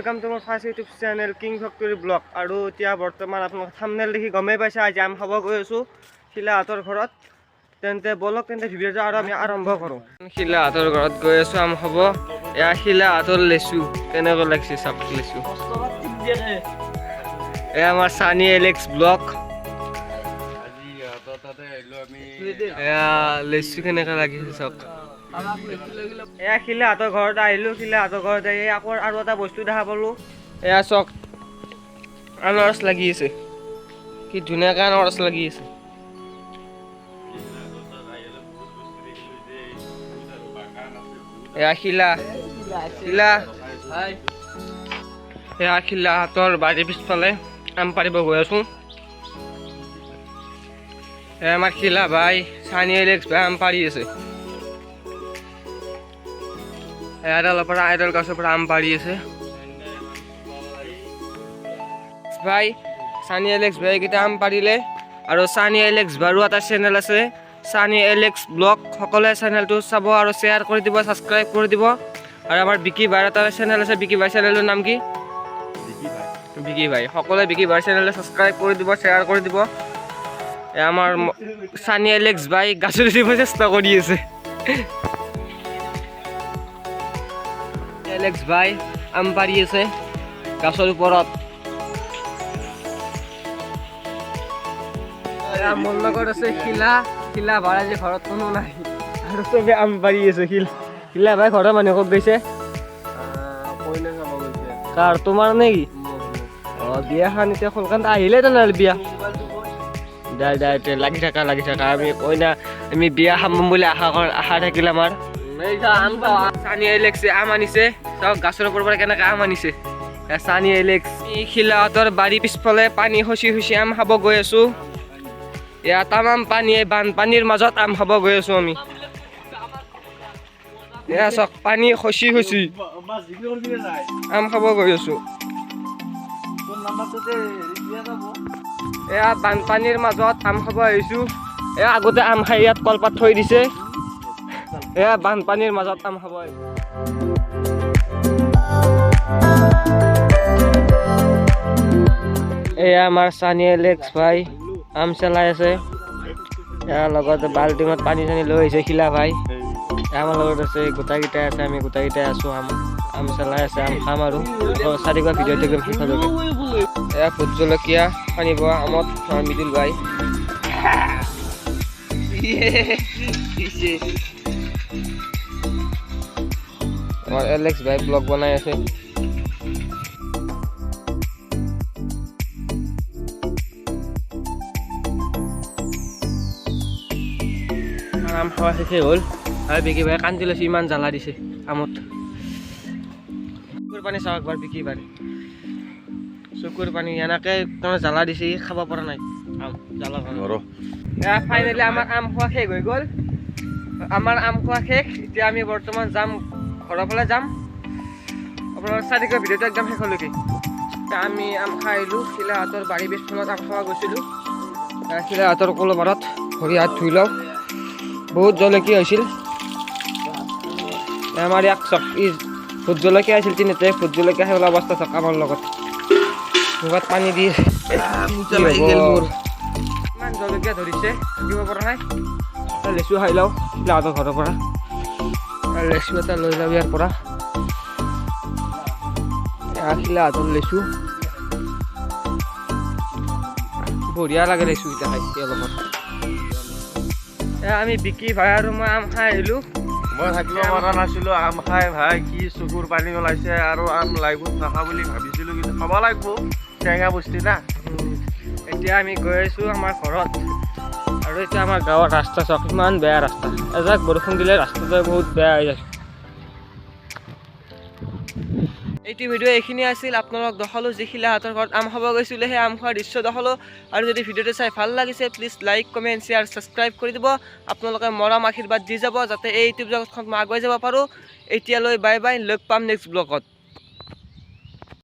welcome to मोर first YouTube channel king factory blog और इतना बर्तमान अपना थाम्बनेल देखि गमे पाइसे आज आम खाब गई आसो शिलाहातर घर तेंते बोलक तेंते भिडिओ आरम्भ करूँ शिलाहातर घर गई आसो आम खाब या शिलाहातर लेचु केनेको लागছে सब लेचु এয়া আমার সানি এলেক্স ব্লগ এয়া লেচু কেনেকা লাগিছে চক এয়া শিলাহাতৰ ঘৰত আহিলো শিলাহাতৰ ঘৰত আহি আকৌ আৰু এটা বস্তু দেখা পালো এয়া চক আনাৰস লাগি আছে কি ধুনীয়াকৈ আনাৰস লাগি আছে এয়া শিলা শিলা এয়া শিলাহাতৰ বাৰীৰ পিছফালে আম পাৰিব গৈ আছো এয়া আমাৰ শিলা ভাই সানি এলেক্স ভাই আম পাৰি আছে এডালৰ পৰা এডাল গছৰ পৰা আম পাৰি আছে ভাই সানি এলেক্স ভাই কেইটা আম পাৰিলে আৰু সানি এলেক্স ভাইৰো এটা চেনেল আছে সানি এলেক্স ব্লগ সকলোৱে চেনেলটো চাব আৰু শ্বেয়াৰ কৰি দিব ছাবস্ক্ৰাইব কৰি দিব আৰু আমাৰ বিকি ভাইৰ এটা চেনেল আছে বিকি ভাই চেনেলৰ নাম কি বিকি ভাই সকলোৱে বিকি ভাইৰ চেনেলটো ছাবস্ক্ৰাইব কৰি দিব শ্বেয়াৰ কৰি দিব আমাৰ সানি এলেক্স ভাই গাছৰ দিব চেষ্টা কৰি আছে এলেক্স ভাই আম পাৰি আছে গাছৰ ওপৰত মোৰ লগত আছে শিলা শিলা ভাই আজি ঘৰত কোনো নাই আৰু চবে আম পাৰি আছে শিলা ভাই ঘৰৰ মানুহ ক'ত গৈছে কাৰ তোমাৰ নেকি বিয়াখন এতিয়া সোনকালে আহিলে তেনেহ'লে বিয়া লাগি থাকা আমি কইনা আমি বিয়া খাম বুলি আশা থাকিল আমাৰ সানি এলেক্সে আম আনিছে চাওক গাছৰ ওপৰৰ পৰা কেনেকৈ আম আনিছে সানি এলেক্স শিলাহাতৰ বাৰী পিছফালে পানী খচি খচি আম খাব গৈ আছো ইয়াত তামাম পানী বানপানীৰ মাজত আম খাব গৈ আছো আমি এয়া চাওক পানী খচি খচি আম খাব গৈ আছো এয়া বানপানীৰ মাজত আম খাব আহিছো এয়া আগতে আম খাই ইয়াত কলপাত থৈ দিছে এয়া বানপানীৰ মাজত আম খাব আহিছো এয়া আমাৰ সানি এলেক্স ভাই আম চলাই আছে ইয়াৰ লগত বাল্টিঙত পানী চানী লৈ আহিছে শিলা ভাই আমাৰ লগত আছে গোটাকেইটাই আছে আমি গোটাকেইটাই আছো আম চলাই আছে আম খাম আৰু চাৰিবাৰ ভিডিঅ'টো একদম শেষলৈকে এয়া ভোট জলকীয়া সানিব আমত মিদুল ভাই আমাৰ এলেক্স ভাই ব্লগ বনাই আছে আম খাওয়া শেষে হ'ল আৰু বিকি ভাই কান্দি লৈছে ইমান জ্বালা দিছে আমত চকুৰ পানী চাওক একবাৰ বিকি ভাই চকুৰ পানী এনেকৈ তাৰমানে জ্বালা দিছে খাব পৰা নাই আম জ্বালা ফাইনেলি আমাৰ আম খোৱা শেষ হৈ গ'ল আমাৰ আম খোৱা শেষ এতিয়া আমি বৰ্তমান যাম ঘৰৰ ফালে যাম আপোনাৰ চাৰিকৰ ভিডিঅ'টো একদম শেষলৈকে আমি আম খাই আহিলোঁ শিলাহাতৰ বাৰী পিছফালত আম খাব গৈছিলোঁ শিলাহাতৰ কলপাৰত ভৰি হাত ধুই লওঁ বহুত জলকীয়া হৈছিল আমাৰ ইয়াক চক ভোট জলকীয়া আছিল তিনিতে ভোট জলকীয়া সেই অৱস্থা চক আমাৰ লগত মুখত পানী দি ইমান জলকীয়া ধৰিছে থাকিব পৰা নাই লেচু খাই লওঁ শিলাহাতৰ ঘৰৰ পৰা লেচু এটা লৈ যাওঁ ইয়াৰ পৰা শিলাহাতৰ লেচু বঢ়িয়া লাগে লেচু এতিয়া খাই অলপত আমি বিকি ভাই আৰু মই আম খাই আহিলোঁ মই থাকিব পৰা নাছিলোঁ আম খাই ভাই কি চকুৰ পানী ওলাইছে আৰু আম লাগিব নাখাওঁ বুলি ভাবিছিলোঁ কিন্তু খাব লাগিব টেঙা বস্তু না এতিয়া আমি গৈ আছোঁ আমাৰ ঘৰত আৰু এতিয়া আমাৰ গাঁৱৰ ৰাস্তা চাওক ইমান বেয়া ৰাস্তা এজাক বৰষুণ দিলে ৰাস্তাটো বহুত বেয়া হৈ যায় এইটো ভিডিঅ' এইখিনি আছিল আপোনালোকক দেখালোঁ যি শিলাহাতৰ ঘৰত আম খাব গৈছিলোঁ সেই আম খোৱাৰ দৃশ্য দেখালোঁ আৰু যদি ভিডিঅ'টো চাই ভাল লাগিছে please like comment share subscribe কৰি দিব আপোনালোকে মৰম আশীৰ্বাদ দি যাব যাতে এই ইউটিউব জগতখনত মই আগুৱাই যাব পাৰোঁ এতিয়ালৈ বাই বাই লগ পাম নেক্সট ব্লগত